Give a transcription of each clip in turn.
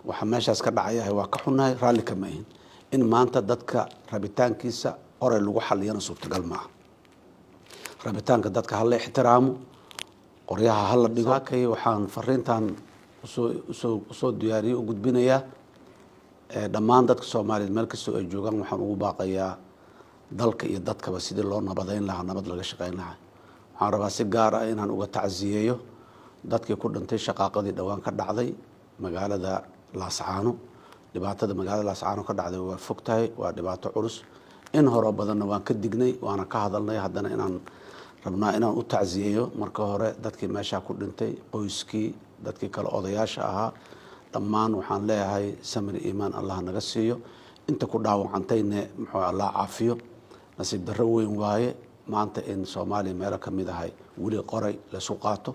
waxa meeshaas ka dhacaya waa ka xunahay raali kama ahin in maanta dadka rabitaankiisa hore lagu xaliyana suurtagal maaha. rabitaanka dadka hal la ixtiraamo, qoryaha hal la dhigo. Kay waxaan fariintan soo diyaariyay u gudbinayaa dhammaan dadka Soomaaliyeed meel kasta oo ay joogaan. waxaan ugu baaqayaa dalka iyo dadkaba sidii loo nabadeyn lahaa, nabad laga shaqeyn lahaa. waxaan rabaa si gaar ah inaan uga tacsiyeeyo dadkii ku dhintay shaqaaqadii dhawaan ka dhacday magaalada Laascaano. dhibaatada magaalada Laascaano ka dhacday waa fogtahay, waa dhibaato culus. in hore badanna waan ka dignay, waana ka hadalnay. haddana inaan rabnaa inaan u tacsiyeeyo marka hore dadkii meesha ku dhintay, qoyskii, dadkii kale odayaasha ahaa. dhammaan waxaan leeyahay samir iimaan Allah naga siiyo. inta ku dhaawacantayna muxuu Allah caafiyo. nasiib darro weyn waaye maanta in Soomaaliya meel ka mid ahay wali qoray la soo qaato.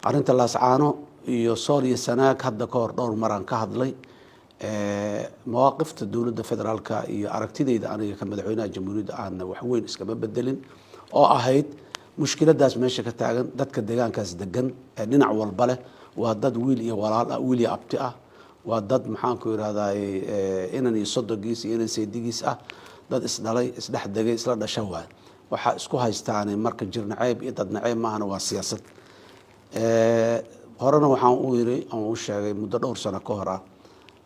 arinta Laascaano iyo Sool iyo Sanaag hadda ka hor dhowr mar aan ka hadlay. مواقفta dawladda federaalka iyo aragtidayda aniga ka madaxweynaha jamhuuriyadda aan wax weyn iskama bedelin oo ahayd mushkiladaas meesha ka taagan. dadka deegaankaas degan ee dhinac walba leh waa dad wiil iyo walaal ah, wiil iyo abti ah. waa dad maxaan ku yiraahdaa inan iyo sodogiis iyo inan seedigiis ah. dad isdhalay, isdhex degay, isla dhashay waay. waxa isku haystaan marka jirnacayb iyo dad nacayb maahana waa siyaasad. horena waxaan u yiri aan u sheegay muddo dhowr sano ka hor ah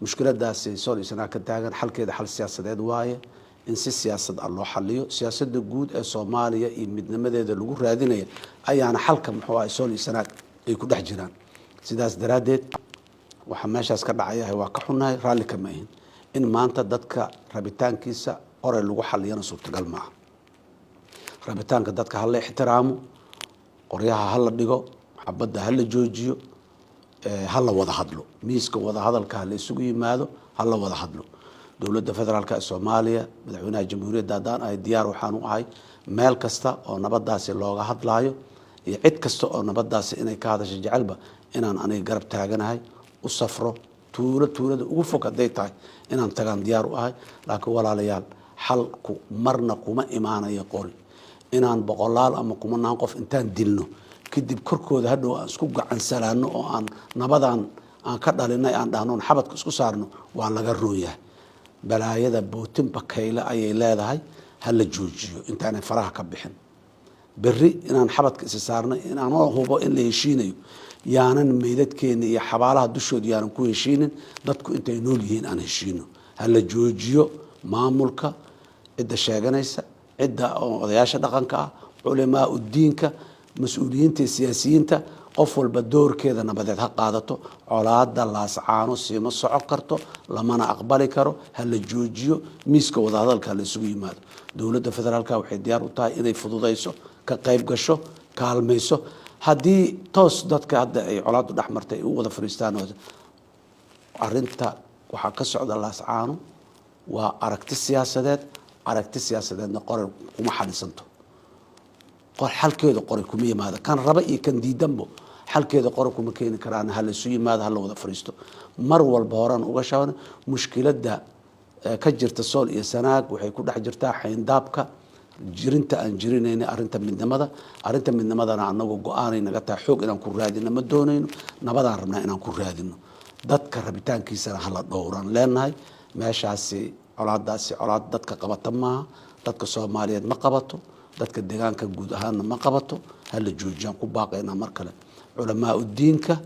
mushkiladaasi Sool iyo Sanaag ka taagan xalkeeda xal siyaasadeed waaye. in si siyaasad ah loo xaliyo. siyaasadda guud ee Soomaaliya iyo midnimadeeda lagu raadinayo ayaana xalka muxuu ah Sool iyo Sanaag ay ku dhex jiraan. sidaas daraadeed waxa meeshaas ka dhacaya waa ka xunahay raali kama ahin in maanta dadka rabitaankiisa hore lagu xaliyana suurtagal maaha. rabitaanka dadka hal la ixtiraamo, qoryaha hal la dhigo, xabadda hal la joojiyo, hal la wada hadlo. miiska wada hadalka la isugu yimaado, hal la wada hadlo. dawladda federaalka ee Soomaaliya, madaxweynaha jamhuuriyadda haddaan ay diyaar waxaan u ahay meel kasta oo nabadaasi looga hadlaayo iyo cid kasta oo nabadaasi inay ka hadasho jecelba inaan aniga garab taaganahay, u safro tuulada ugu fog haday tahay inaan tagaan diyaar u ahay. laakiin walaalayaal xalku marna kuma imaanayo qori inaan boqolaal ama kumanaan qof intaan dilno kadib korkooda hadhow aan isku gacan salaano oo aan nabadan aan ka dhalinay aan dhahno xabadka isku saarno waa laga rooyahay. balaayada bootin bakayla ayay leedahay, hal la joojiyo intaan faraha ka bixin. berri inaan xabadka is saarnay inaan hubo in la heshiinayo yaanan meydadkeena iyo xabaalaha dushooda yaanan ku heshiinin. dadku intay nool yihiin aan heshiino. hal la joojiyo maamulka cidda sheeganaysa, cidda odayaasha dhaqanka ah, culamaa u diinka, mas-uuliyiinta siyaasiyiinta. qof walba doorkeeda nabadeed ha qaadato. colaada Laascaano siima socon karto, lamana aqbali karo. hal la joojiyo, miiska wada hadalka la isugu yimaado. dawladda federaalka waxay diyaar u tahay inay fududeyso, ka qayb gasho, kaalmayso. haddii toos dadka hadda ay colaadu dhaxmartay u wada fariistaan arinta waxa ka socda Laascaano waa aragti siyaasadeed. aragti siyaasadeedna qoran kuma xalisanto. xalkeeda qori kuma yimaado. kan raba iyo kan diidanbo xalkeeda qori kuma keeni karaan. hal isu yimaado, hal wada fariisto. mar walba horaan uga shaabana mushkilada ka jirta Sool iyo Sanaag waxay ku dhex jirtaa xayndaabka jirinta aan jirinayna arinta midnimada. arinta midnimadana anagu go'aanay naga tahay xoog inaan ku raadino ma doonayno. nabadaan rabnaa inaan ku raadino. dadka rabitaankiisana hala dhowraan leenahay. meeshaasi colaadaasi colaad dadka qabata maaha. dadka Soomaaliyeed ma qabato. dadka deegaanka guud ahaanna ma qabato. hal la joojiyaan ku baaqaynaa mar kale. culamaa u diinka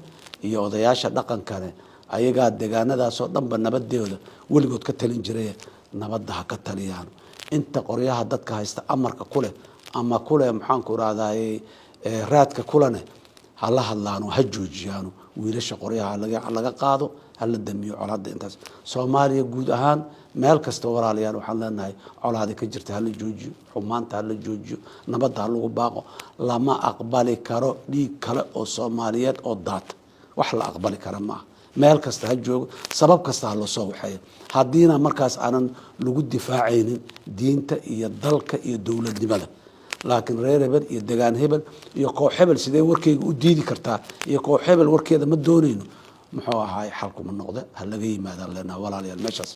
iyo odayaasha dhaqankane ayagaa deegaanadaasoo dhanba nabadeeda weligood ka talin jiray. nabadda ha ka taliyaan. inta qoryaha dadka haysta amarka kuleh ama kuleh maxaan ku raadayay raadka kulane hala hadlaano, ha joojiyaano. wiilasha qoryaha laga qaado, hala damiyo colaada intaas. Soomaaliya guud ahaan meel kasta walaalayaal waxaan leenahay colaada ka jirta hala joojiyo, xumaanta hala joojiyo, nabadda ha lagu baaqo. lama aqbali karo dhiig kale oo Soomaaliyeed oo daata. wax la aqbali kara maaha. meel kasta ha joogo, sabab kasta ha loo soo waxeeyo. haddiina markaas aanan lagu difaacaynin diinta iyo dalka iyo dowladnimada. laakiin reer hebel iyo degaan hebel iyo koox hebel sidee warkeyga u diidi kartaa iyo koox hebel warkeeda ma doonayno muxuu ahaay xalku ma noqdo. ha laga yimaadaan leenahay walaalayaal meeshaas.